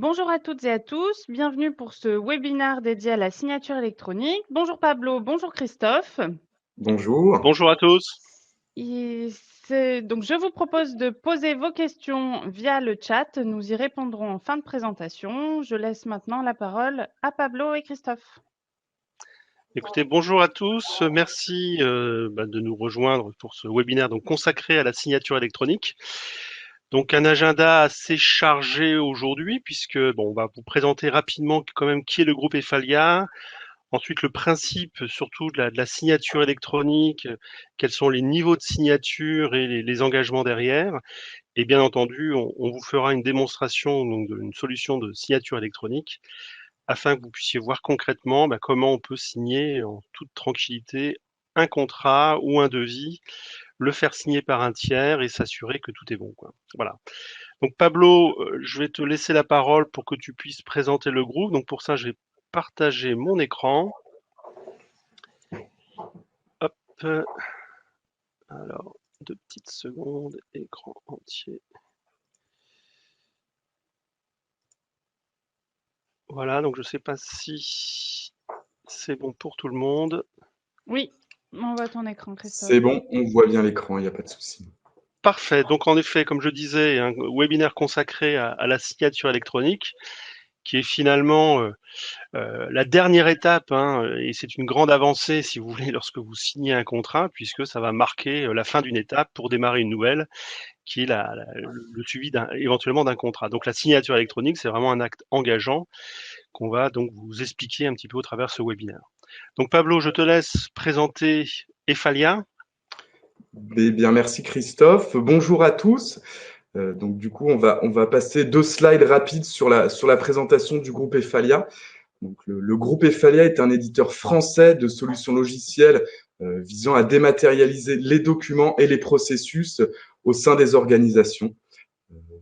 Bonjour à toutes et à tous, bienvenue pour ce webinaire dédié à la signature électronique. Bonjour Pablo, bonjour Christophe. Bonjour. Bonjour à tous. Donc je vous propose de poser vos questions via le chat, nous y répondrons en fin de présentation. Je laisse maintenant la parole à Pablo et Christophe. Écoutez, bonjour à tous. Merci de nous rejoindre pour ce webinaire donc consacré à la signature électronique. Donc un agenda assez chargé aujourd'hui puisque on va vous présenter rapidement quand même qui est le groupe Efalia. Ensuite, le principe surtout de la signature électronique, quels sont les niveaux de signature et les engagements derrière. Et bien entendu, on vous fera une démonstration donc d'une solution de signature électronique afin que vous puissiez voir concrètement comment on peut signer en toute tranquillité un contrat ou un devis, le faire signer par un tiers et s'assurer que tout est bon, quoi. Voilà. Donc Pablo, je vais te laisser la parole pour que tu puisses présenter le groupe. Donc pour ça, je vais partager mon écran. Hop. Alors, 2 petites secondes, écran entier. Voilà, donc je ne sais pas si c'est bon pour tout le monde. Oui, on voit ton écran Christophe. C'est bon, on voit bien l'écran, il n'y a pas de souci. Parfait. Donc en effet, comme je disais, un webinaire consacré à la signature électronique, qui est finalement la dernière étape, hein, et c'est une grande avancée, si vous voulez, lorsque vous signez un contrat, puisque ça va marquer la fin d'une étape pour démarrer une nouvelle, qui est le suivi éventuellement d'un contrat. Donc la signature électronique, c'est vraiment un acte engageant qu'on va donc vous expliquer un petit peu au travers de ce webinaire. Donc Pablo, je te laisse présenter Efalia. Eh bien, merci Christophe. Bonjour à tous. Donc du coup, on va passer 2 slides rapides sur la présentation du groupe Efalia. Donc, le groupe Efalia est un éditeur français de solutions logicielles visant à dématérialiser les documents et les processus au sein des organisations.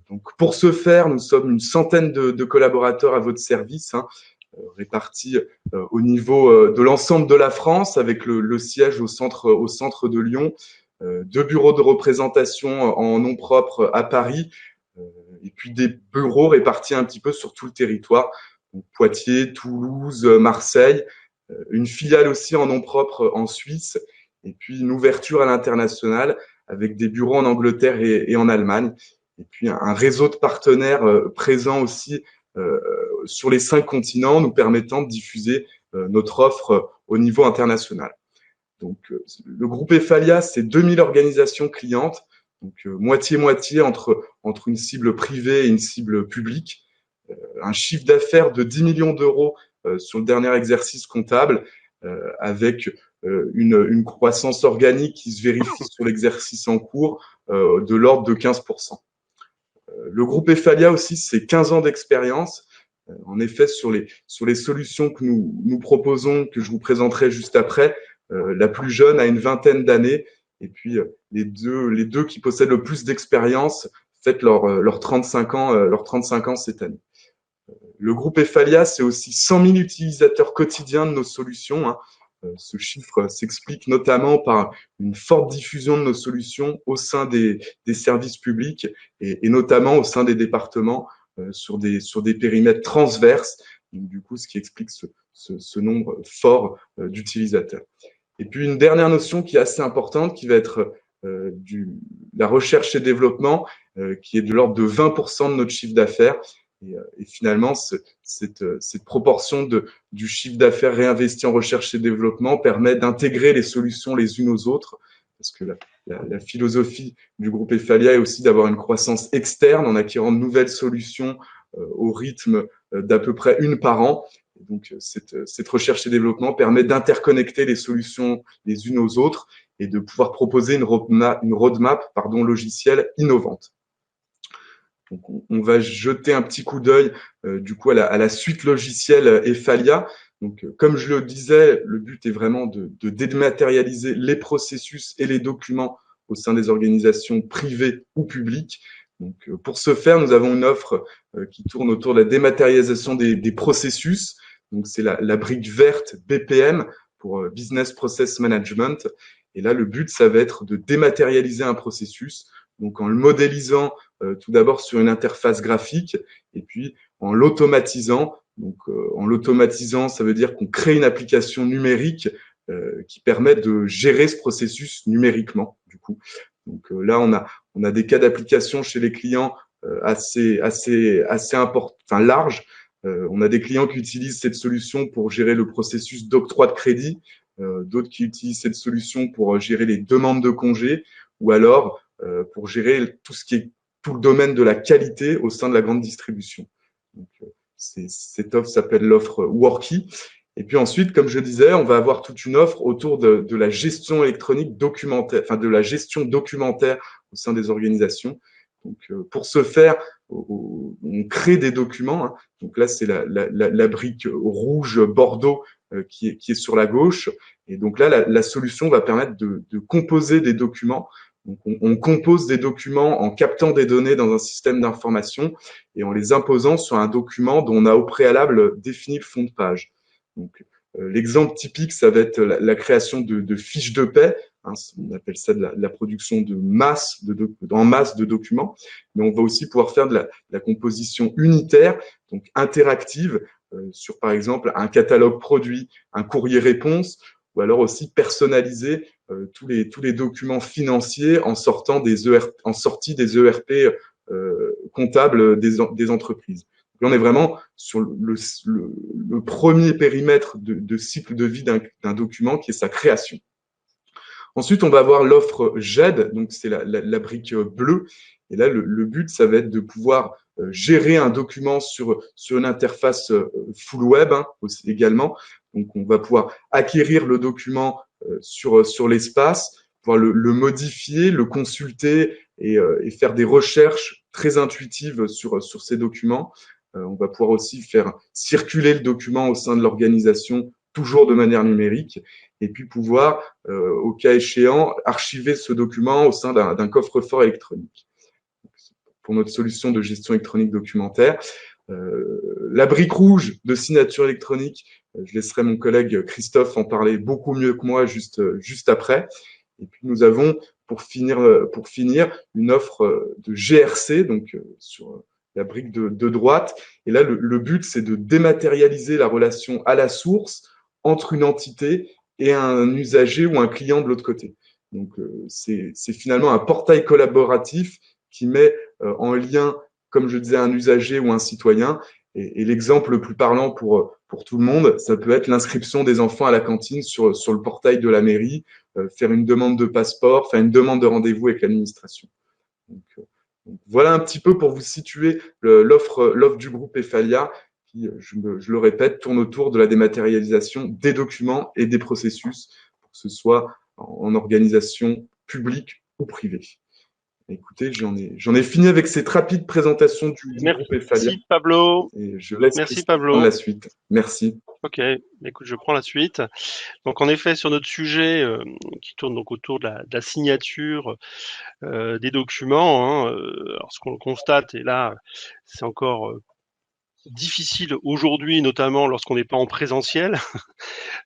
Donc, pour ce faire, nous sommes une centaine de collaborateurs à votre service, répartis au niveau de l'ensemble de la France, avec le siège au centre de Lyon, 2 bureaux de représentation en nom propre à Paris, et puis des bureaux répartis un petit peu sur tout le territoire, donc Poitiers, Toulouse, Marseille, une filiale aussi en nom propre en Suisse, et puis une ouverture à l'international avec des bureaux en Angleterre et en Allemagne, et puis un réseau de partenaires présents aussi sur les 5 continents, nous permettant de diffuser notre offre au niveau international. Donc, le groupe Efalia, c'est 2000 organisations clientes, donc moitié-moitié entre une cible privée et une cible publique. Un chiffre d'affaires de 10 millions d'euros sur le dernier exercice comptable, avec une croissance organique qui se vérifie sur l'exercice en cours de l'ordre de 15%. Le groupe Efalia aussi, c'est 15 ans d'expérience. En effet, sur les solutions que nous proposons, que je vous présenterai juste après, la plus jeune a une vingtaine d'années, et puis les deux qui possèdent le plus d'expérience fêtent leurs 35 ans cette année. Le groupe Efalia, c'est aussi 100 000 utilisateurs quotidiens de nos solutions. Ce chiffre s'explique notamment par une forte diffusion de nos solutions au sein des services publics et notamment au sein des départements sur des périmètres transverses, donc, du coup, ce qui explique ce nombre fort d'utilisateurs. Et puis une dernière notion qui est assez importante, qui va être la recherche et développement, qui est de l'ordre de 20% de notre chiffre d'affaires. Et finalement, cette proportion du chiffre d'affaires réinvesti en recherche et développement permet d'intégrer les solutions les unes aux autres, parce que la philosophie du groupe Efalia est aussi d'avoir une croissance externe en acquérant de nouvelles solutions au rythme d'à peu près une par an. Et donc, cette recherche et développement permet d'interconnecter les solutions les unes aux autres et de pouvoir proposer une roadmap logicielle innovante. Donc, on va jeter un petit coup d'œil du coup à la suite logicielle Efalia. Donc, comme je le disais, le but est vraiment de dématérialiser les processus et les documents au sein des organisations privées ou publiques. Donc, pour ce faire, nous avons une offre qui tourne autour de la dématérialisation des processus. Donc, c'est la brique verte BPM pour Business Process Management. Et là, le but, ça va être de dématérialiser un processus, donc en le modélisant tout d'abord sur une interface graphique, et puis en l'automatisant. Donc, en l'automatisant, ça veut dire qu'on crée une application numérique qui permet de gérer ce processus numériquement, du coup. Donc là, on a des cas d'application chez les clients assez larges. On a des clients qui utilisent cette solution pour gérer le processus d'octroi de crédit, d'autres qui utilisent cette solution pour gérer les demandes de congés, ou alors pour gérer tout le domaine de la qualité au sein de la grande distribution. Donc, cette offre s'appelle l'offre Worky. Et puis ensuite, comme je disais, on va avoir toute une offre autour de la gestion électronique documentaire, enfin de la gestion documentaire au sein des organisations. Donc, pour ce faire, on crée des documents. Hein. Donc là, c'est la brique rouge bordeaux qui est sur la gauche. Et donc là, la solution va permettre de composer des documents. Donc, on compose des documents en captant des données dans un système d'information et en les imposant sur un document dont on a au préalable défini le fond de page. Donc, l'exemple typique, ça va être la création de fiches de paie. Hein, on appelle ça de la production en masse de documents. Mais on va aussi pouvoir faire de la composition unitaire, donc interactive, sur par exemple un catalogue produit, un courrier réponse, ou alors aussi personnaliser tous les documents financiers en sortie des ERP comptables des entreprises. Là, on est vraiment sur le premier périmètre de cycle de vie d'un document qui est sa création. Ensuite, on va avoir l'offre GED, donc c'est la brique bleue. Et là, le but, ça va être de pouvoir gérer un document sur une interface full web également. Donc, on va pouvoir acquérir le document sur l'espace, pouvoir le modifier, le consulter et faire des recherches très intuitives sur ces documents. On va pouvoir aussi faire circuler le document au sein de l'organisation, toujours de manière numérique, et puis pouvoir, au cas échéant, archiver ce document au sein d'un coffre-fort électronique. Pour notre solution de gestion électronique documentaire. La brique rouge de signature électronique, je laisserai mon collègue Christophe en parler beaucoup mieux que moi juste après. Et puis nous avons, pour finir, une offre de GRC, donc sur la brique de droite. Et là, le but, c'est de dématérialiser la relation à la source entre une entité et un usager ou un client de l'autre côté. Donc, c'est finalement un portail collaboratif qui met en lien, comme je disais, un usager ou un citoyen. Et l'exemple le plus parlant pour tout le monde, ça peut être l'inscription des enfants à la cantine sur le portail de la mairie, faire une demande de passeport, faire une demande de rendez-vous avec l'administration. Donc, voilà un petit peu pour vous situer l'offre du groupe Efalia qui, je le répète, tourne autour de la dématérialisation des documents et des processus, pour que ce soit en organisation publique ou privée. Écoutez, j'en ai fini avec cette rapide présentation du groupe Efalia. Merci Pablo. Et je laisse Merci Pablo. prendre la suite. Merci. Ok, écoute, je prends la suite. Donc en effet, sur notre sujet qui tourne donc autour de la signature des documents, alors ce qu'on constate, et là c'est encore difficile aujourd'hui, notamment lorsqu'on n'est pas en présentiel,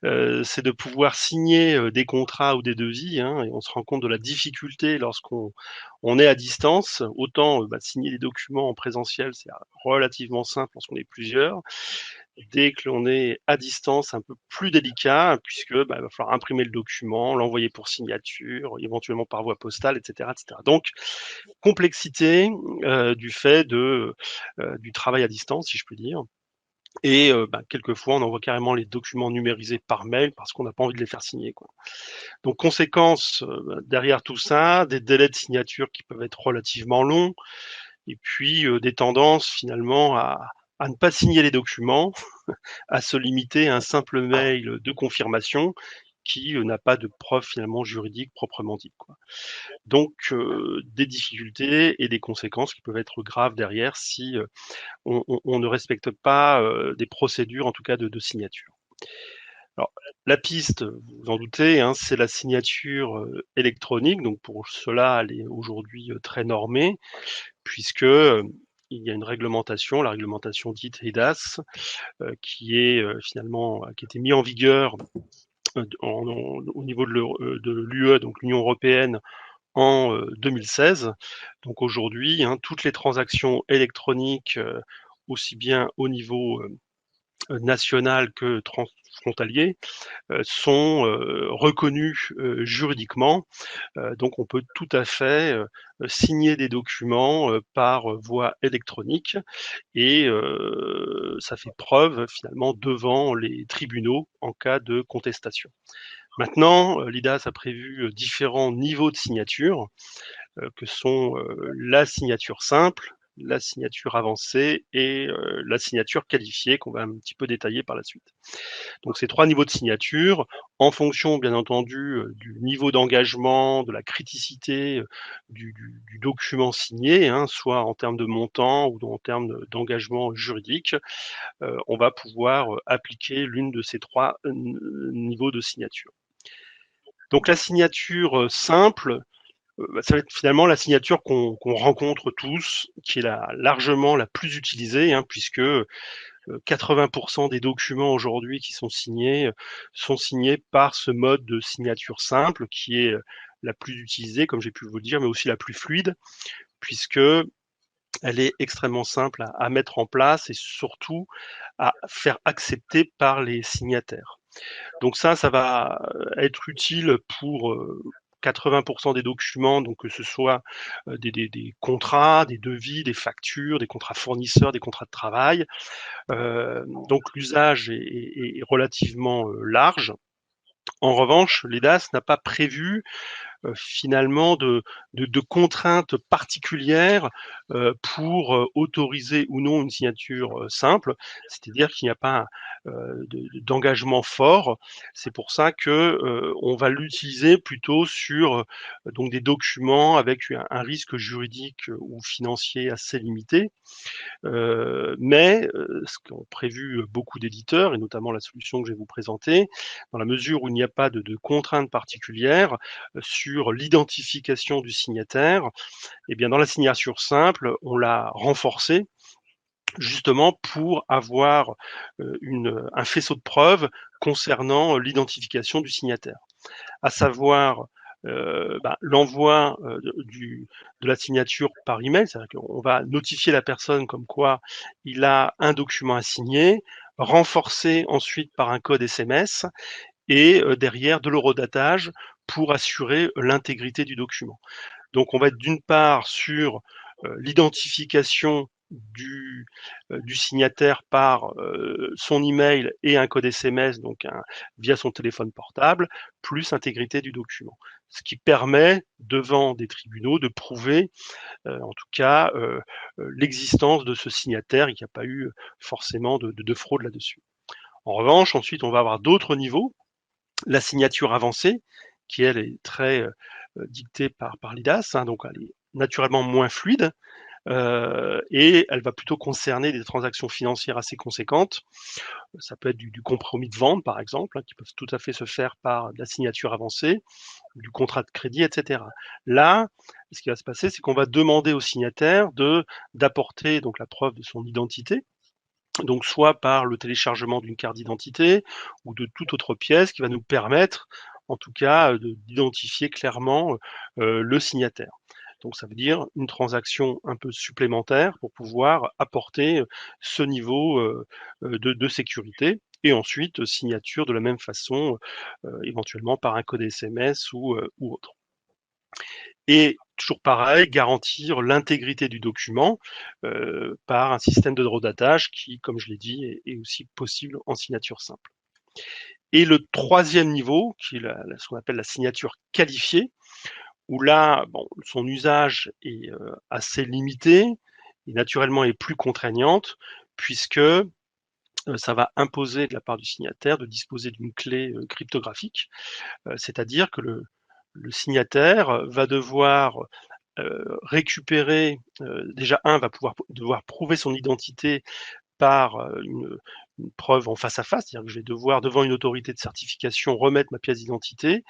c'est de pouvoir signer des contrats ou des devis, et on se rend compte de la difficulté lorsqu'on est à distance. Autant signer des documents en présentiel, c'est relativement simple lorsqu'on est plusieurs. Dès que l'on est à distance, c'est un peu plus délicat, puisque il va falloir imprimer le document, l'envoyer pour signature, éventuellement par voie postale, etc., etc. Donc, complexité du fait du travail à distance, si je puis dire. Et quelquefois, on envoie carrément les documents numérisés par mail parce qu'on n'a pas envie de les faire signer, quoi. Donc, conséquence derrière tout ça, des délais de signature qui peuvent être relativement longs, et puis des tendances finalement à ne pas signer les documents, à se limiter à un simple mail de confirmation qui n'a pas de preuve finalement juridique proprement dite, quoi. Donc des difficultés et des conséquences qui peuvent être graves derrière si on ne respecte pas des procédures, en tout cas de signature. Alors, la piste, vous vous en doutez, c'est la signature électronique. Donc pour cela, elle est aujourd'hui très normée, puisque il y a une réglementation, la réglementation dite EIDAS, qui est finalement qui a été mise en vigueur au niveau de l'UE, donc l'Union européenne, en 2016. Donc aujourd'hui, toutes les transactions électroniques aussi bien au niveau national que transfrontalier, sont reconnus juridiquement. Donc on peut tout à fait signer des documents par voie électronique et ça fait preuve finalement devant les tribunaux en cas de contestation. Maintenant, l'IDAS a prévu différents niveaux de signature que sont la signature simple, la signature avancée et la signature qualifiée qu'on va un petit peu détailler par la suite. Donc ces 3 niveaux de signature, en fonction bien entendu du niveau d'engagement, de la criticité du document signé, hein, soit en termes de montant ou en termes d'engagement juridique, on va pouvoir appliquer l'une de ces 3 niveaux de signature. Donc la signature simple, ça va être finalement la signature qu'on rencontre tous, qui est largement la plus utilisée, hein, puisque 80% des documents aujourd'hui qui sont signés par ce mode de signature simple, qui est la plus utilisée, comme j'ai pu vous le dire, mais aussi la plus fluide, puisque elle est extrêmement simple à mettre en place et surtout à faire accepter par les signataires. Donc ça va être utile pour 80% des documents, donc que ce soit des contrats, des devis, des factures, des contrats fournisseurs, des contrats de travail. Donc l'usage est relativement large. En revanche, l'EDAS n'a pas prévu finalement de contraintes particulières pour autoriser ou non une signature simple, c'est-à-dire qu'il n'y a pas d'engagement fort. C'est pour ça que on va l'utiliser plutôt sur donc des documents avec un risque juridique ou financier assez limité. Mais ce qu'ont prévu beaucoup d'éditeurs, et notamment la solution que je vais vous présenter, dans la mesure où il n'y a pas de contraintes particulières sur l'identification du signataire, eh bien dans la signature simple, on l'a renforcée justement pour avoir un faisceau de preuves concernant l'identification du signataire, à savoir l'envoi de la signature par email, c'est-à-dire qu'on va notifier la personne comme quoi il a un document à signer, renforcer ensuite par un code SMS et derrière de l'horodatage pour assurer l'intégrité du document. Donc on va être d'une part sur l'identification du signataire par son email et un code SMS, donc via son téléphone portable, plus intégrité du document. Ce qui permet, devant des tribunaux, de prouver, en tout cas, l'existence de ce signataire et qu'il n'y a pas eu forcément de fraude là-dessus. En revanche, ensuite, on va avoir d'autres niveaux. La signature avancée, qui elle est très dictée par l'IDAS, hein, donc elle est naturellement moins fluide, et elle va plutôt concerner des transactions financières assez conséquentes. Ça peut être du compromis de vente, par exemple, hein, qui peuvent tout à fait se faire par de la signature avancée, du contrat de crédit, etc. Là, ce qui va se passer, c'est qu'on va demander au signataire d'apporter donc la preuve de son identité, donc soit par le téléchargement d'une carte d'identité ou de toute autre pièce qui va nous permettre, en tout cas, d'identifier clairement le signataire. Donc ça veut dire une transaction un peu supplémentaire pour pouvoir apporter ce niveau de sécurité. Et ensuite, signature de la même façon, éventuellement par un code SMS ou autre. Et toujours pareil, garantir l'intégrité du document par un système de horodatage qui, comme je l'ai dit, est aussi possible en signature simple. Et le troisième niveau, qui est ce qu'on appelle la signature qualifiée, où là, son usage est assez limité et naturellement est plus contraignante, puisque ça va imposer de la part du signataire de disposer d'une clé cryptographique, c'est-à-dire que le signataire va devoir récupérer, déjà va devoir prouver son identité par une preuve en face à face, c'est-à-dire que je vais devoir, devant une autorité de certification, remettre ma pièce d'identité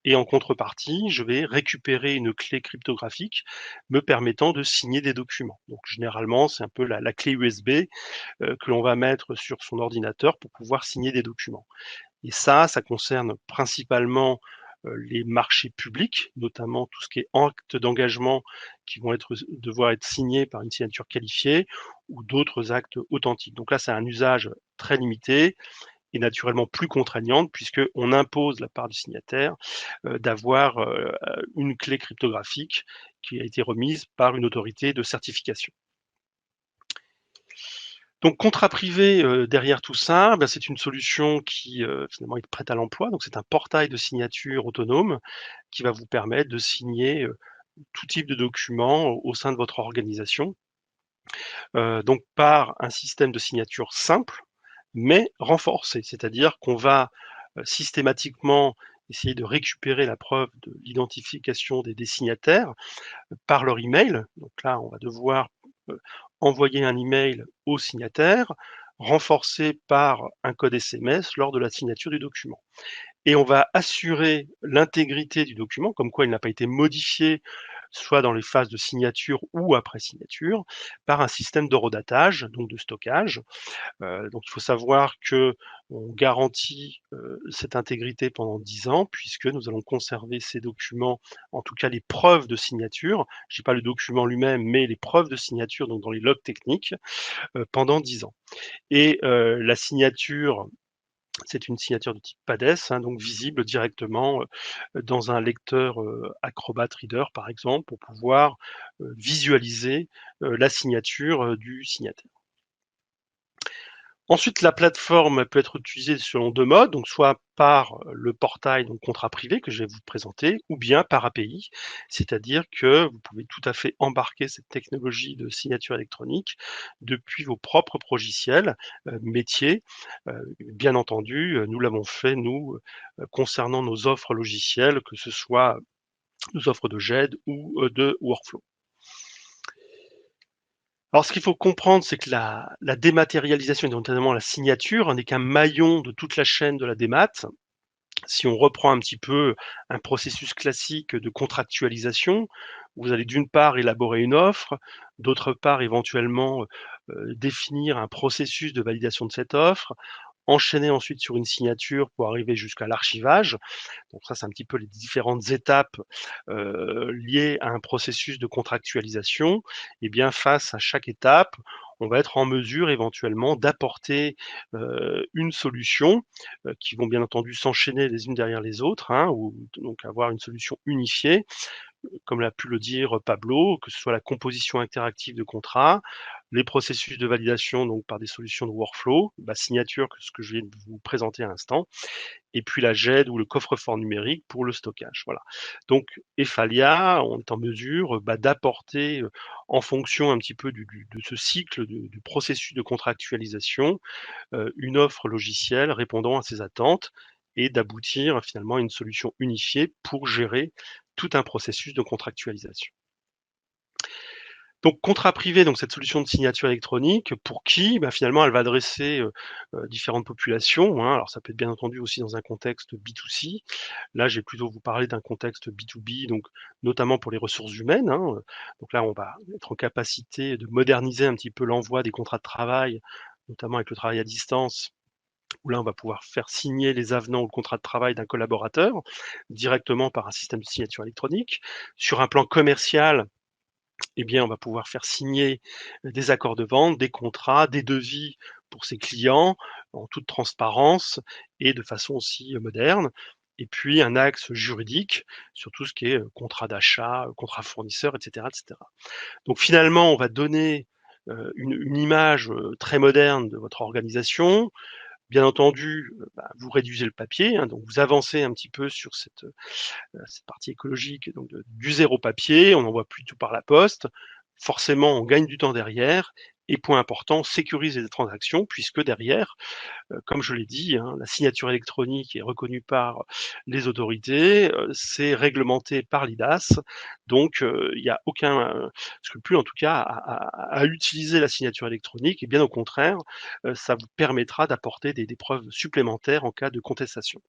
et en contrepartie, je vais récupérer une clé cryptographique me permettant de signer des documents. Donc généralement, c'est un peu la clé USB que l'on va mettre sur son ordinateur pour pouvoir signer des documents. Et ça concerne principalement les marchés publics, notamment tout ce qui est actes d'engagement qui vont devoir être signés par une signature qualifiée ou d'autres actes authentiques. Donc là, c'est un usage très limité et naturellement plus contraignante puisqu'on impose la part du signataire d'avoir une clé cryptographique qui a été remise par une autorité de certification. Donc contrat privé derrière tout ça, c'est une solution qui finalement est prête à l'emploi. Donc c'est un portail de signature autonome qui va vous permettre de signer tout type de documents au sein de votre organisation. Donc par un système de signature simple, mais renforcé, c'est-à-dire qu'on va systématiquement essayer de récupérer la preuve de l'identification des destinataires par leur email. Donc là, on va devoir envoyer un email au signataire, renforcé par un code SMS lors de la signature du document. Et on va assurer l'intégrité du document, comme quoi il n'a pas été modifié, soit dans les phases de signature ou après signature, par un système d'horodatage, donc de stockage. Donc il faut savoir que on garantit cette intégrité pendant 10 ans, puisque nous allons conserver ces documents, en tout cas les preuves de signature, je dis pas le document lui-même, mais les preuves de signature, donc dans les logs techniques, pendant 10 ans. Et la signature, c'est une signature de type PADES, donc visible directement dans un lecteur Acrobat Reader, par exemple, pour pouvoir visualiser la signature du signataire. Ensuite, la plateforme peut être utilisée selon 2 modes, donc soit par le portail, donc contrat privé que je vais vous présenter, ou bien par API, c'est-à-dire que vous pouvez tout à fait embarquer cette technologie de signature électronique depuis vos propres logiciels métiers. Bien entendu, nous l'avons fait, nous, concernant nos offres logicielles, que ce soit nos offres de GED ou de Workflow. Alors, ce qu'il faut comprendre, c'est que la dématérialisation et notamment la signature n'est qu'un maillon de toute la chaîne de la démat. Si on reprend un petit peu un processus classique de contractualisation, vous allez d'une part élaborer une offre, d'autre part éventuellement définir un processus de validation de cette offre, enchaîner ensuite sur une signature pour arriver jusqu'à l'archivage. Donc ça, c'est un petit peu les différentes étapes liées à un processus de contractualisation. Et bien face à chaque étape, on va être en mesure éventuellement d'apporter une solution qui vont bien entendu s'enchaîner les unes derrière les autres, ou donc avoir une solution unifiée, comme l'a pu le dire Pablo, que ce soit la composition interactive de contrats, les processus de validation donc par des solutions de workflow, la signature, ce que je viens de vous présenter à l'instant, et puis la GED ou le coffre-fort numérique pour le stockage. Voilà. Donc Efalia, on est en mesure d'apporter, en fonction un petit peu de ce cycle du processus de contractualisation, une offre logicielle répondant à ces attentes et d'aboutir finalement à une solution unifiée pour gérer tout un processus de contractualisation. Donc contrat privé, donc cette solution de signature électronique, pour qui finalement elle va adresser différentes populations. Alors ça peut être bien entendu aussi dans un contexte B2C. Là, je vais plutôt vous parler d'un contexte B2B, donc notamment pour les ressources humaines. Donc là, on va être en capacité de moderniser un petit peu l'envoi des contrats de travail, notamment avec le travail à distance, où là, on va pouvoir faire signer les avenants au contrat de travail d'un collaborateur directement par un système de signature électronique. Sur un plan commercial, eh bien, on va pouvoir faire signer des accords de vente, des contrats, des devis pour ses clients en toute transparence et de façon aussi moderne. Et puis un axe juridique sur tout ce qui est contrat d'achat, contrat fournisseur, etc., etc. Donc finalement, on va donner une image très moderne de votre organisation. Bien entendu, vous réduisez le papier, donc vous avancez un petit peu sur cette partie écologique, donc du zéro papier, on envoie plus tout par la poste. Forcément, on gagne du temps derrière. Et point important, sécuriser les transactions, puisque derrière, comme je l'ai dit, la signature électronique est reconnue par les autorités, c'est réglementé par l'IDAS, donc il n'y a aucun scrupule en tout cas à utiliser la signature électronique, et bien au contraire, ça vous permettra d'apporter des preuves supplémentaires en cas de contestation.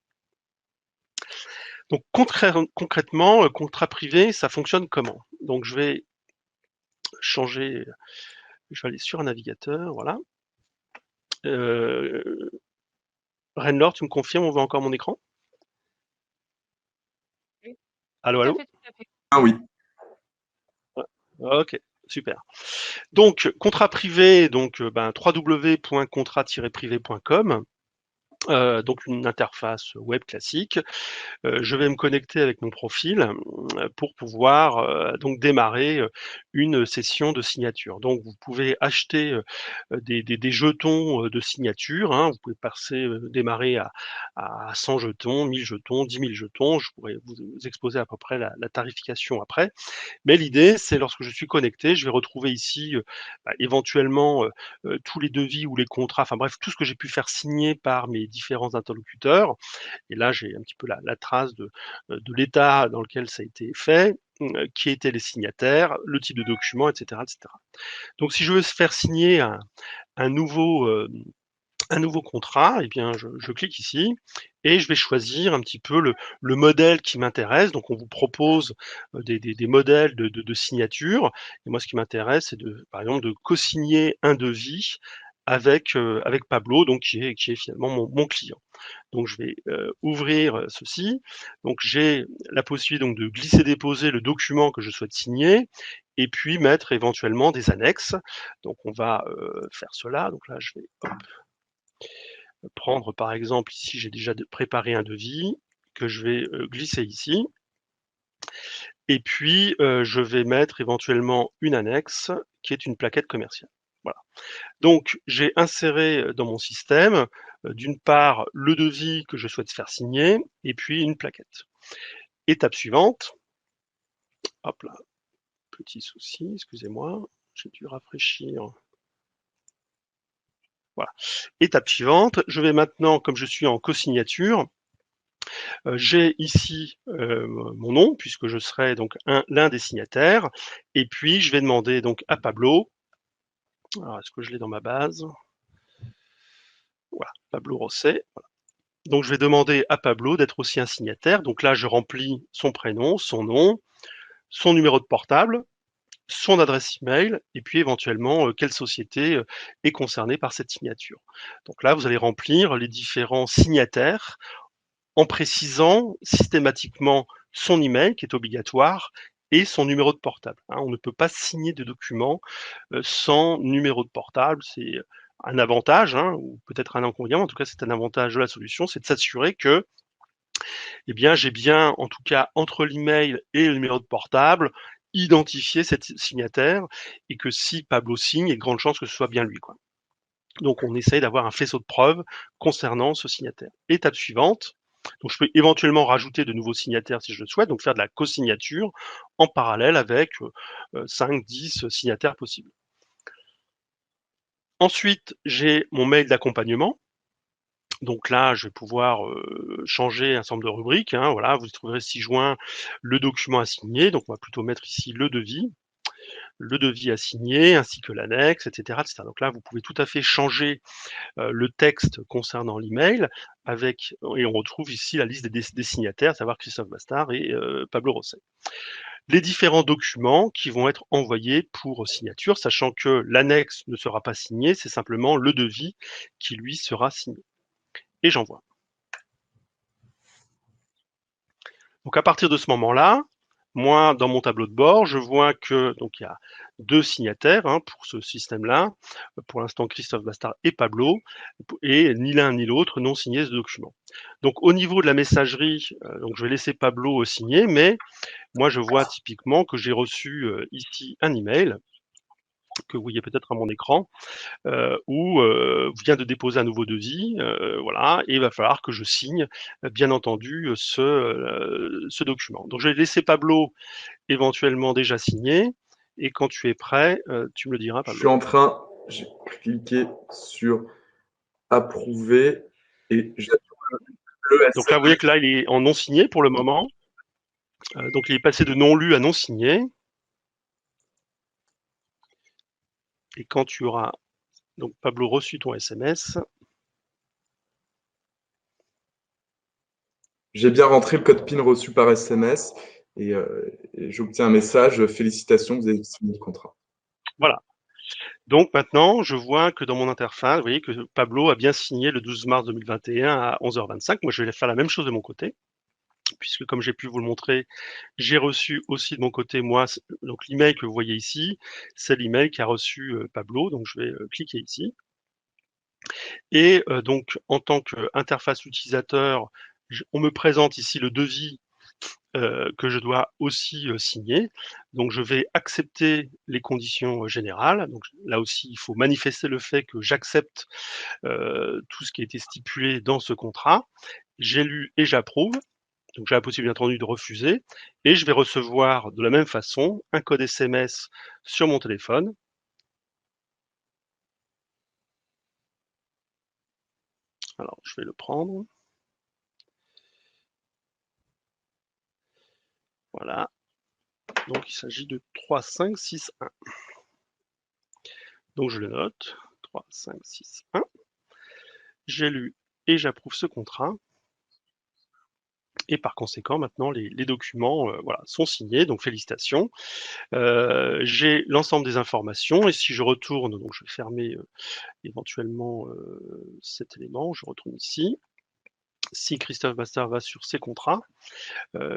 Donc concrètement, contrat privé, ça fonctionne comment? Donc je vais changer, je vais aller sur un navigateur, voilà. Renlor, tu me confirmes, on voit encore mon écran? Allô, Tout à allô? fait, tout à fait. Ah oui. Ok, super. Donc, contrat privé, donc www.contrat-privé.com. Donc une interface web classique. Je vais me connecter avec mon profil pour pouvoir donc démarrer une session de signature. Donc vous pouvez acheter des jetons de signature. Hein. Vous pouvez démarrer à 100 jetons, 1000 jetons, 10 000 jetons. Je pourrais vous exposer à peu près la tarification après. Mais l'idée, c'est lorsque je suis connecté, je vais retrouver ici éventuellement tous les devis ou les contrats, enfin bref, tout ce que j'ai pu faire signer par mes différents interlocuteurs. Et là, j'ai un petit peu la trace de l'état dans lequel ça a été fait, qui étaient les signataires, le type de document, etc., etc. Donc, si je veux faire signer un nouveau, euh, un nouveau contrat, eh bien, je clique ici et je vais choisir un petit peu le modèle qui m'intéresse. Donc, on vous propose des modèles de signature. Et moi, ce qui m'intéresse, c'est par exemple, de co-signer un devis avec Pablo, donc qui est finalement mon client. Donc, je vais ouvrir ceci. Donc, j'ai la possibilité donc de glisser-déposer le document que je souhaite signer et puis mettre éventuellement des annexes. Donc, on va faire cela. Donc là, je vais prendre par exemple ici, j'ai déjà préparé un devis que je vais glisser ici. Et puis, je vais mettre éventuellement une annexe qui est une plaquette commerciale. Voilà. Donc, j'ai inséré dans mon système, d'une part, le devis que je souhaite faire signer et puis une plaquette. Étape suivante. Hop là, petit souci, excusez-moi, j'ai dû rafraîchir. Voilà. Étape suivante, je vais maintenant, comme je suis en co-signature, j'ai ici mon nom, puisque je serai donc l'un des signataires, et puis je vais demander donc à Pablo, alors est-ce que je l'ai dans ma base? Voilà, Pablo Rosset. Voilà. Donc je vais demander à Pablo d'être aussi un signataire. Donc là, je remplis son prénom, son nom, son numéro de portable, son adresse email, et puis éventuellement quelle société est concernée par cette signature. Donc là, vous allez remplir les différents signataires en précisant systématiquement son email qui est obligatoire et son numéro de portable. Hein. On ne peut pas signer de documents sans numéro de portable. C'est un avantage, hein, ou peut-être un inconvénient, en tout cas c'est un avantage de la solution, c'est de s'assurer que eh bien, j'ai bien, en tout cas, entre l'email et le numéro de portable, identifié cette signataire et que si Pablo signe, il y a de grandes chances que ce soit bien lui, quoi. Donc, on essaye d'avoir un faisceau de preuves concernant ce signataire. Étape suivante. Donc, je peux éventuellement rajouter de nouveaux signataires si je le souhaite, donc faire de la co-signature en parallèle avec 5, 10 signataires possibles. Ensuite, j'ai mon mail d'accompagnement. Donc là, je vais pouvoir changer un certain nombre de rubriques. Hein, voilà, vous trouverez ci-joint le document à signer. Donc, on va plutôt mettre ici le devis à signer, ainsi que l'annexe, etc., etc. Donc là, vous pouvez tout à fait changer le texte concernant l'email et on retrouve ici la liste des signataires, à savoir Christophe Bastard et Pablo Rosset. Les différents documents qui vont être envoyés pour signature, sachant que l'annexe ne sera pas signée, c'est simplement le devis qui lui sera signé. Et j'envoie. Donc à partir de ce moment-là, moi, dans mon tableau de bord, je vois que donc il y a 2 signataires hein, pour ce système-là. Pour l'instant, Christophe Bastard et Pablo, et ni l'un ni l'autre n'ont signé ce document. Donc au niveau de la messagerie, donc je vais laisser Pablo signer, mais moi je vois typiquement que j'ai reçu ici un email que vous voyez peut-être à mon écran, où vient de déposer un nouveau devis, voilà, et il va falloir que je signe, bien entendu, ce document. Donc je vais laisser Pablo éventuellement déjà signer, et quand tu es prêt, tu me le diras, Je suis Pablo. en train, j'ai cliqué sur approuver et j'attends le Donc là, vous voyez que là, il est en non signé pour le moment. Donc il est passé de non lu à non signé. Et quand tu auras, donc Pablo, reçu ton SMS, J'ai bien rentré le code PIN reçu par SMS et j'obtiens un message. Félicitations, vous avez signé le contrat. voilà. Donc maintenant, je vois que dans mon interface, vous voyez que Pablo a bien signé le 12 mars 2021 à 11h25. Moi, je vais faire la même chose de mon côté. puisque comme j'ai pu vous le montrer, j'ai reçu aussi de mon côté, moi, donc l'email que vous voyez ici, c'est l'email qu'a reçu Pablo, donc je vais cliquer ici. Et donc, en tant qu'interface utilisateur, on me présente ici le devis que je dois aussi signer. Donc, je vais accepter les conditions générales. Donc, là aussi, il faut manifester le fait que j'accepte tout ce qui a été stipulé dans ce contrat. J'ai lu et j'approuve. Donc, j'ai la possibilité, bien entendu, de refuser. Et je vais recevoir de la même façon un code SMS sur mon téléphone. Alors, je vais le prendre. Voilà. Donc, il s'agit de 3561. Donc, je le note. 3561. J'ai lu et j'approuve ce contrat. Et par conséquent, maintenant, les documents voilà, sont signés. Donc, félicitations. J'ai l'ensemble des informations. Et si je retourne, donc je vais fermer éventuellement cet élément. Je retourne ici. Si Christophe Bastard va sur ses contrats,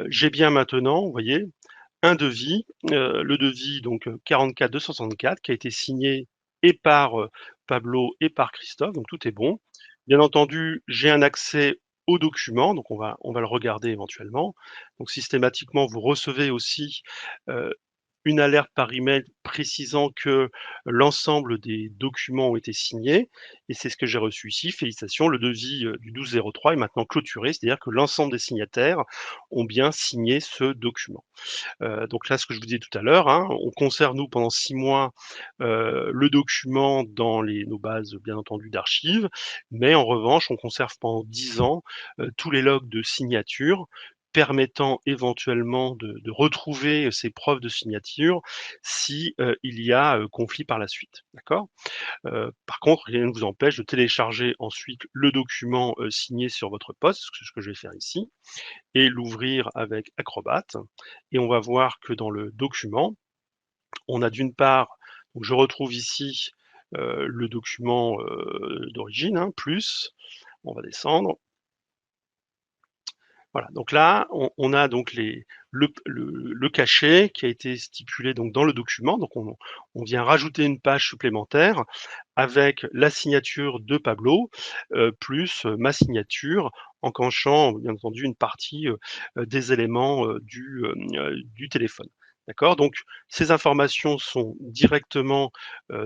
j'ai bien maintenant, vous voyez, un devis, le devis donc 44 264 qui a été signé et par Pablo et par Christophe, donc tout est bon. Bien entendu, j'ai un accès aux documents, donc on va le regarder éventuellement. Donc systématiquement, vous recevez aussi une alerte par email précisant que l'ensemble des documents ont été signés, et c'est ce que j'ai reçu ici. Félicitations, le devis du 12/03 est maintenant clôturé, c'est-à-dire que l'ensemble des signataires ont bien signé ce document. Donc là, ce que je vous disais tout à l'heure, hein, on conserve, nous, pendant 6 mois, le document dans nos bases, bien entendu, d'archives, mais en revanche, on conserve pendant 10 ans tous les logs de signature, permettant éventuellement de retrouver ces preuves de signature si il y a conflit par la suite. D'accord ? Par contre, rien ne vous empêche de télécharger ensuite le document signé sur votre poste, ce que je vais faire ici, et l'ouvrir avec Acrobat. Et on va voir que dans le document, on a d'une part, donc je retrouve ici le document d'origine, hein, plus, on va descendre. Voilà, donc là, on a donc le cachet qui a été stipulé donc dans le document. Donc on vient rajouter une page supplémentaire avec la signature de Pablo, plus ma signature, en canchant bien entendu une partie des éléments du téléphone. D'accord? Donc ces informations sont directement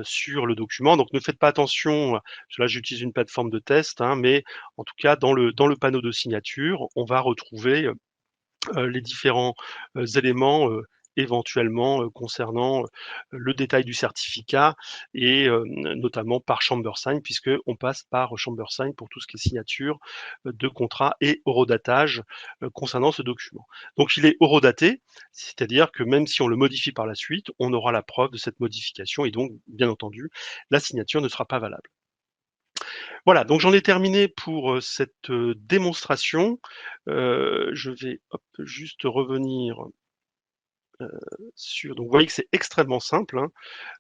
sur le document. Donc ne faites pas attention, parce que là j'utilise une plateforme de test, hein, mais en tout cas dans le panneau de signature, on va retrouver les différents éléments éventuellement concernant le détail du certificat et notamment par ChamberSign, puisque on passe par ChamberSign pour tout ce qui est signature de contrat et horodatage concernant ce document. Donc il est horodaté, c'est-à-dire que même si on le modifie par la suite, on aura la preuve de cette modification et donc bien entendu la signature ne sera pas valable. Voilà, donc j'en ai terminé pour cette démonstration. Je vais juste revenir sur. Donc vous voyez que c'est extrêmement simple, hein.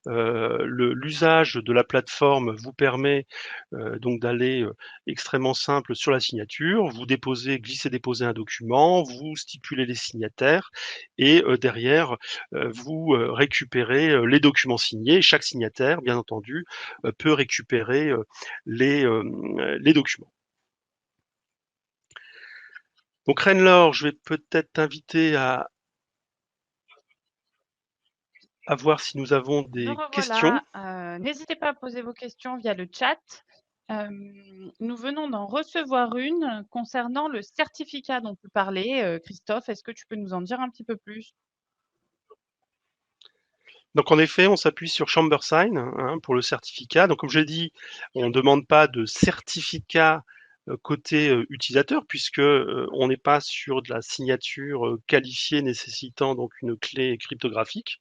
L'usage de la plateforme vous permet donc d'aller extrêmement simple sur la signature. Vous glissez-déposez un document, vous stipulez les signataires et derrière vous récupérez les documents signés. Chaque signataire, bien entendu, peut récupérer les documents. Donc Renlaure, je vais peut-être t'inviter à voir si nous avons des questions. N'hésitez pas à poser vos questions via le chat. Nous venons d'en recevoir une concernant le certificat dont tu parlais. Christophe, est-ce que tu peux nous en dire un petit peu plus? Donc en effet, on s'appuie sur ChamberSign hein, pour le certificat. Donc comme je l'ai dit, on ne demande pas de certificat côté utilisateur puisque on n'est pas sur de la signature qualifiée nécessitant donc une clé cryptographique.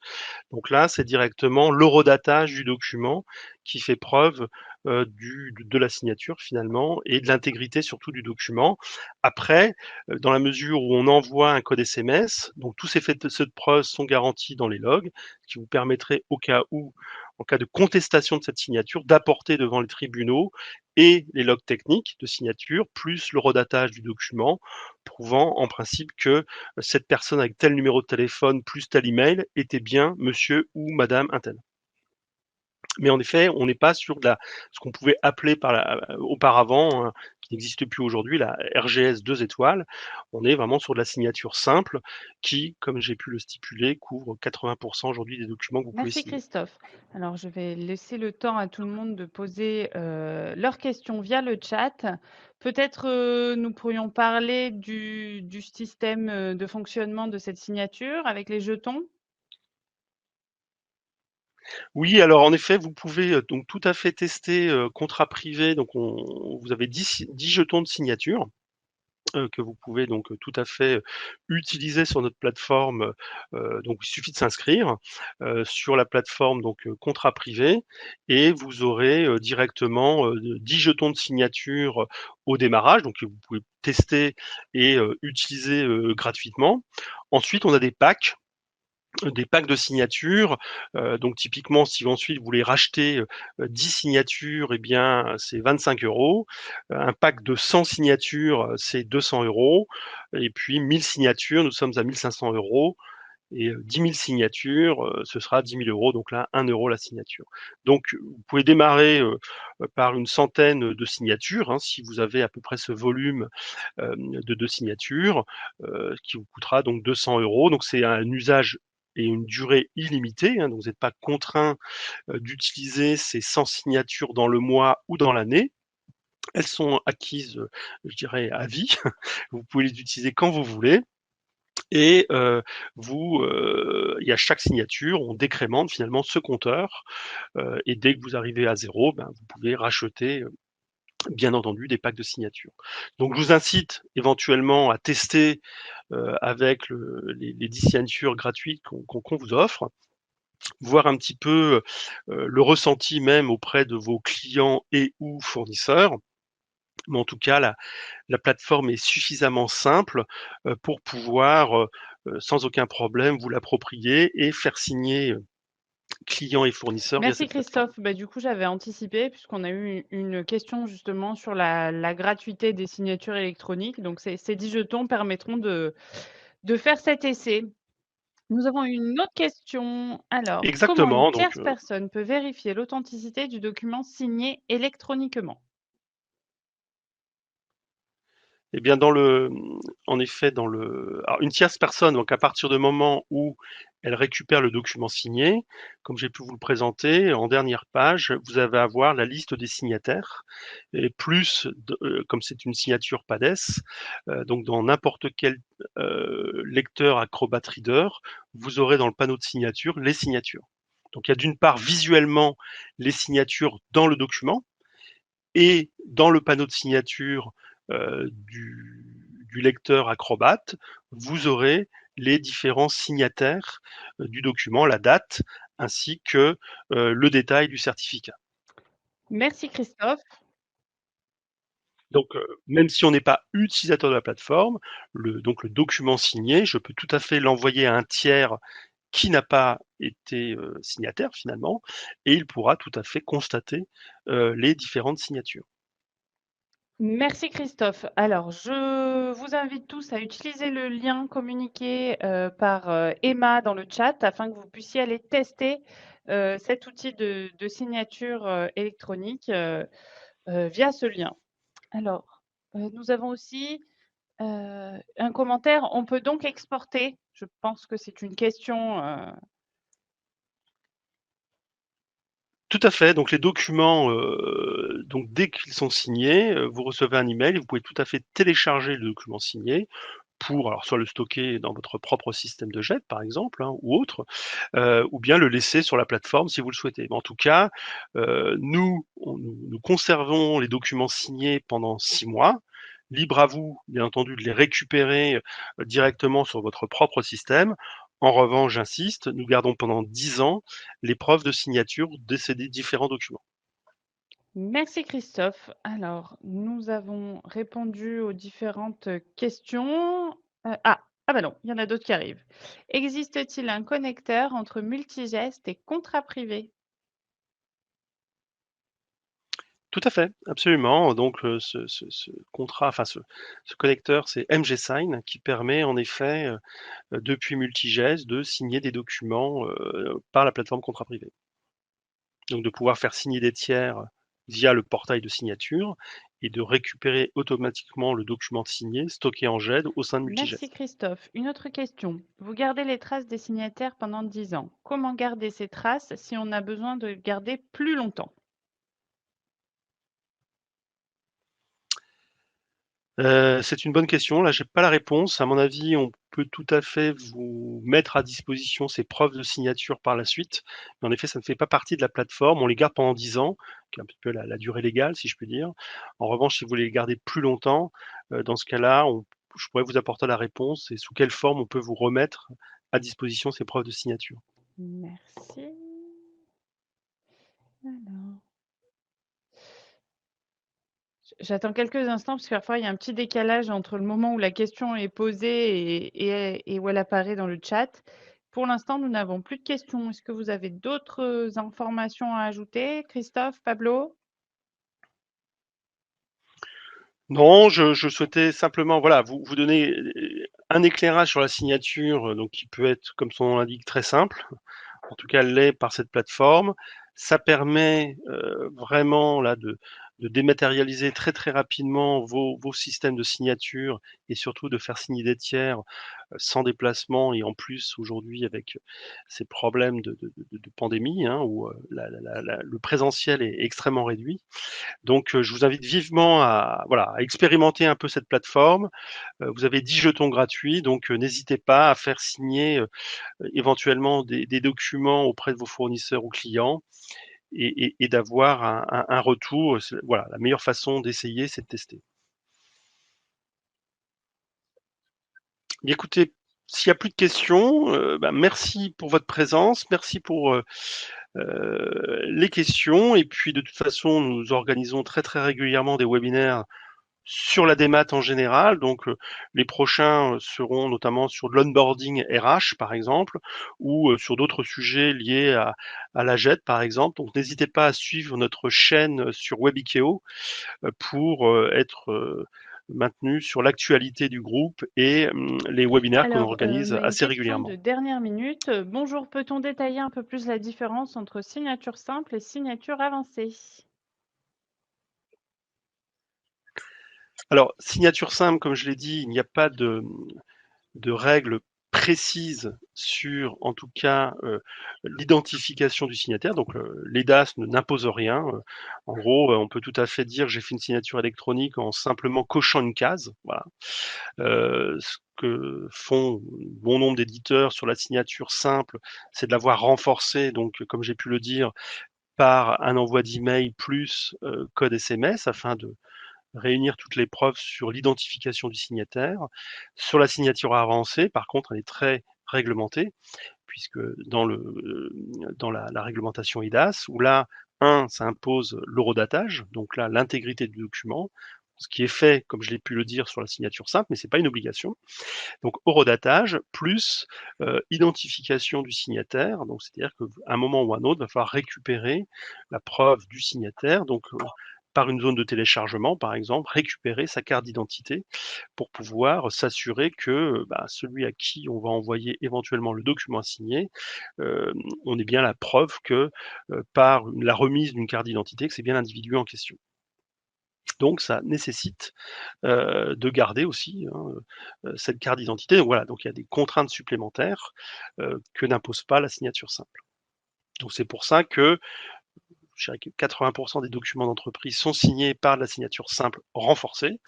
Donc là, c'est directement l'horodatage du document qui fait preuve de la signature finalement et de l'intégrité surtout du document. Après, dans la mesure où on envoie un code SMS, donc tous ces faits de preuve sont garantis dans les logs, ce qui vous permettrait au cas où, en cas de contestation de cette signature, d'apporter devant les tribunaux et les logs techniques de signature, plus le redatage du document, prouvant en principe que cette personne avec tel numéro de téléphone plus tel email était bien monsieur ou madame untel. Mais en effet, on n'est pas sur ce qu'on pouvait appeler auparavant, hein, qui n'existe plus aujourd'hui, la RGS 2 étoiles. On est vraiment sur de la signature simple qui, comme j'ai pu le stipuler, couvre 80% aujourd'hui des documents que vous pouvez Merci signer. Christophe. Alors, je vais laisser le temps à tout le monde de poser leurs questions via le chat. Peut-être nous pourrions parler du système de fonctionnement de cette signature avec les jetons. Oui, alors en effet, vous pouvez donc tout à fait tester contrat privé. Donc vous avez 10 jetons de signature que vous pouvez donc tout à fait utiliser sur notre plateforme. Donc il suffit de s'inscrire sur la plateforme donc contrat privé et vous aurez directement 10 jetons de signature au démarrage. Donc vous pouvez tester et utiliser gratuitement. Ensuite, on a des packs de signatures. Donc typiquement, si ensuite vous voulez racheter 10 signatures, eh bien c'est 25 €. Un pack de 100 signatures, c'est 200 €. Et puis 1000 signatures, nous sommes à 1500 €. Et 10 000 signatures, ce sera 10 000 €, donc là 1 € la signature. Donc vous pouvez démarrer par une centaine de signatures, hein, si vous avez à peu près ce volume de signatures, qui vous coûtera donc 200 €. Donc c'est un usage et une durée illimitée, hein, donc vous n'êtes pas contraint d'utiliser ces 100 signatures dans le mois ou dans l'année. Elles sont acquises, je dirais, à vie. Vous pouvez les utiliser quand vous voulez. Et à chaque signature, on décrémente finalement ce compteur. Et dès que vous arrivez à 0, ben, vous pouvez racheter bien entendu des packs de signatures. Donc je vous incite éventuellement à tester avec les 10 signatures gratuites qu'on vous offre, voir un petit peu le ressenti même auprès de vos clients et ou fournisseurs. Mais en tout cas, la plateforme est suffisamment simple pour pouvoir, sans aucun problème, vous l'approprier et faire signer clients et fournisseurs via Merci cette plateforme. Christophe. Bah, du coup, j'avais anticipé puisqu'on a eu une question justement sur la gratuité des signatures électroniques. Donc, ces 10 jetons permettront de faire cet essai. Nous avons une autre question. Alors, comment une Exactement, donc tierce personne peut vérifier l'authenticité du document signé électroniquement? eh bien en effet, alors une tierce personne, donc à partir du moment où elle récupère le document signé, comme j'ai pu vous le présenter, en dernière page, vous allez avoir la liste des signataires et plus, comme c'est une signature PADES, donc dans n'importe quel lecteur Acrobat Reader, vous aurez dans le panneau de signature les signatures. Donc il y a d'une part visuellement les signatures dans le document et dans le panneau de signature du lecteur Acrobat, vous aurez les différents signataires du document, la date, ainsi que le détail du certificat. Merci Christophe. Donc, même si on n'est pas utilisateur de la plateforme, donc le document signé, je peux tout à fait l'envoyer à un tiers qui n'a pas été signataire finalement, et il pourra tout à fait constater les différentes signatures. Merci Christophe. Alors, je vous invite tous à utiliser le lien communiqué par Emma dans le chat afin que vous puissiez aller tester cet outil de signature électronique via ce lien. Alors, nous avons aussi un commentaire. On peut donc exporter. Je pense que c'est une question. Tout à fait. Donc les documents, donc dès qu'ils sont signés, vous recevez un email et vous pouvez tout à fait télécharger le document signé pour alors soit le stocker dans votre propre système de jet par exemple, hein, ou autre, ou bien le laisser sur la plateforme si vous le souhaitez. Mais en tout cas, nous conservons les documents signés pendant 6 mois. Libre à vous, bien entendu, de les récupérer directement sur votre propre système. En revanche, j'insiste, nous gardons pendant 10 ans les preuves de signature de ces différents documents. Merci Christophe. Alors, nous avons répondu aux différentes questions. Bah non, il y en a d'autres qui arrivent. Existe-t-il un connecteur entre multigeste et contrat privé? Tout à fait, absolument. Donc, ce contrat, enfin ce connecteur, c'est MGSign qui permet en effet, depuis Multigest, de signer des documents par la plateforme contrat privé. Donc de pouvoir faire signer des tiers via le portail de signature et de récupérer automatiquement le document signé stocké en GED au sein de Merci Multigest. Christophe. Une autre question. Vous gardez les traces des signataires pendant 10 ans. Comment garder ces traces si on a besoin de garder plus longtemps? C'est une bonne question. Là, j'ai pas la réponse. À mon avis, on peut tout à fait vous mettre à disposition ces preuves de signature par la suite. Mais en effet, ça ne fait pas partie de la plateforme. On les garde pendant 10 ans, qui est un petit peu la durée légale, si je puis dire. En revanche, si vous voulez les garder plus longtemps, dans ce cas-là, je pourrais vous apporter la réponse et sous quelle forme on peut vous remettre à disposition ces preuves de signature. Merci. Alors. J'attends quelques instants parce que parfois il y a un petit décalage entre le moment où la question est posée et où elle apparaît dans le chat. Pour l'instant, nous n'avons plus de questions. Est-ce que vous avez d'autres informations à ajouter? Christophe, Pablo? Non, je souhaitais simplement, voilà, vous donner un éclairage sur la signature, donc qui peut être, comme son nom l'indique, très simple. En tout cas, elle l'est par cette plateforme. Ça permet vraiment là de dématérialiser très très rapidement vos systèmes de signature et surtout de faire signer des tiers sans déplacement et en plus aujourd'hui avec ces problèmes de pandémie hein, où le présentiel est extrêmement réduit. Donc, je vous invite vivement à, voilà, à expérimenter un peu cette plateforme. Vous avez 10 jetons gratuits, donc n'hésitez pas à faire signer éventuellement des documents auprès de vos fournisseurs ou clients et d'avoir un retour. Voilà, la meilleure façon d'essayer, c'est de tester. Bien, écoutez, s'il n'y a plus de questions, merci pour votre présence, merci pour les questions. Et puis, de toute façon, nous organisons très très régulièrement des webinaires sur la démat en général. Donc, les prochains seront notamment sur de l'onboarding RH, par exemple, ou sur d'autres sujets liés à la JET, par exemple. Donc, n'hésitez pas à suivre notre chaîne sur Webikeo pour être maintenu sur l'actualité du groupe et les webinaires que l'on Alors, organise on a une assez question de régulièrement. dernière minute. Bonjour, peut-on détailler un peu plus la différence entre signature simple et signature avancée? Alors, signature simple, comme je l'ai dit, il n'y a pas de règles précises sur, en tout cas, l'identification du signataire. Donc, l'EDAS n'impose rien. En gros, on peut tout à fait dire j'ai fait une signature électronique en simplement cochant une case. Voilà. Ce que font bon nombre d'éditeurs sur la signature simple, c'est de l'avoir renforcée, donc comme j'ai pu le dire, par un envoi d'email plus code SMS afin de réunir toutes les preuves sur l'identification du signataire. Sur la signature avancée, par contre, elle est très réglementée, puisque dans la réglementation IDAS, où là, ça impose l'horodatage, donc là, l'intégrité du document, ce qui est fait, comme je l'ai pu le dire, sur la signature simple, mais c'est pas une obligation. Donc horodatage plus identification du signataire, donc c'est-à-dire qu'à un moment ou à un autre, il va falloir récupérer la preuve du signataire, donc par une zone de téléchargement, par exemple, récupérer sa carte d'identité pour pouvoir s'assurer que celui à qui on va envoyer éventuellement le document signé, on ait bien la preuve que par la remise d'une carte d'identité, que c'est bien l'individu en question. Donc ça nécessite de garder aussi hein, cette carte d'identité. Donc voilà, donc il y a des contraintes supplémentaires que n'impose pas la signature simple. Donc c'est pour ça que je dirais que 80% des documents d'entreprise sont signés par la signature simple renforcée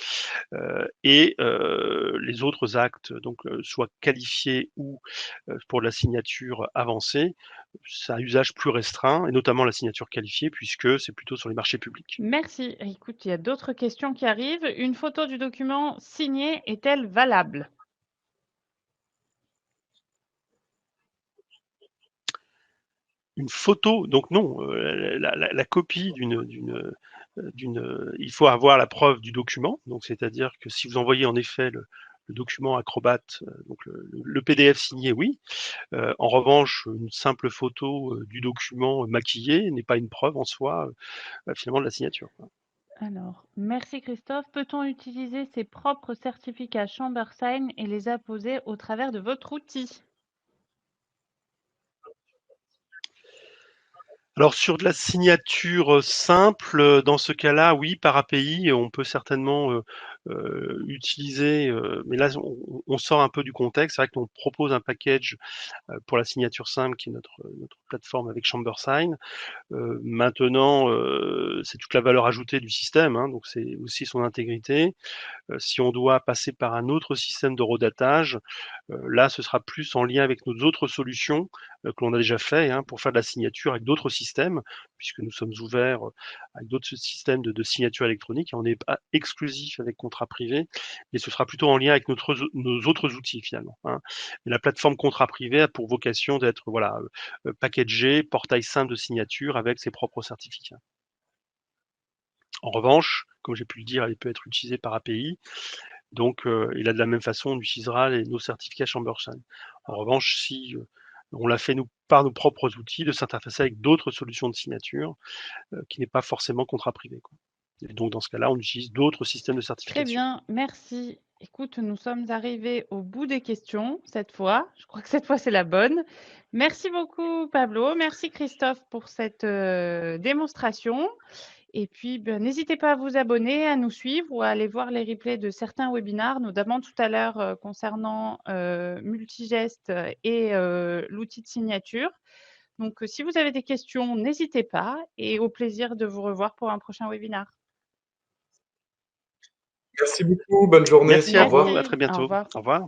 et les autres actes, donc soit qualifiés ou pour la signature avancée, c'est un usage plus restreint et notamment la signature qualifiée puisque c'est plutôt sur les marchés publics. Merci. Écoute, il y a d'autres questions qui arrivent. Une photo du document signé est-elle valable? une photo. Donc non, la copie il faut avoir la preuve du document. Donc c'est-à-dire que si vous envoyez en effet le document Acrobat, donc le PDF signé, oui. En revanche, une simple photo du document maquillé n'est pas une preuve en soi, finalement, de la signature. Alors, merci Christophe. Peut-on utiliser ses propres certificats ShamberSign et les apposer au travers de votre outil? Alors sur de la signature simple, dans ce cas-là, oui, par API, on peut certainement utiliser, mais là on sort un peu du contexte. C'est vrai qu'on propose un package pour la signature simple qui est notre plateforme avec ShamberSign. Maintenant, c'est toute la valeur ajoutée du système, hein, donc c'est aussi son intégrité. Si on doit passer par un autre système de redatage, là, ce sera plus en lien avec nos autres solutions que l'on a déjà fait, hein, pour faire de la signature avec d'autres systèmes, puisque nous sommes ouverts avec d'autres systèmes de signature électronique. Et on n'est pas exclusif avec contrat privé, mais ce sera plutôt en lien avec nos autres outils finalement, hein. Mais la plateforme contrat privé a pour vocation d'être voilà, packagée, portail simple de signature avec ses propres certificats. En revanche, comme j'ai pu le dire, elle peut être utilisée par API. Donc, et là, de la même façon, on utilisera nos certificats ShamberSign. En revanche, si on l'a fait par nos propres outils, de s'interfacer avec d'autres solutions de signature, qui n'est pas forcément contrat privé, quoi. Et donc, dans ce cas-là, on utilise d'autres systèmes de Très certification. bien, merci. Écoute, nous sommes arrivés au bout des questions cette fois. Je crois que cette fois, c'est la bonne. Merci beaucoup, Pablo. Merci, Christophe, pour cette démonstration. Et puis, n'hésitez pas à vous abonner, à nous suivre ou à aller voir les replays de certains webinars, notamment tout à l'heure concernant Multigest et l'outil de signature. Donc, si vous avez des questions, n'hésitez pas et au plaisir de vous revoir pour un prochain webinar. Merci beaucoup, bonne journée. Merci à Au revoir. vous, à très Au bientôt. revoir. Au revoir.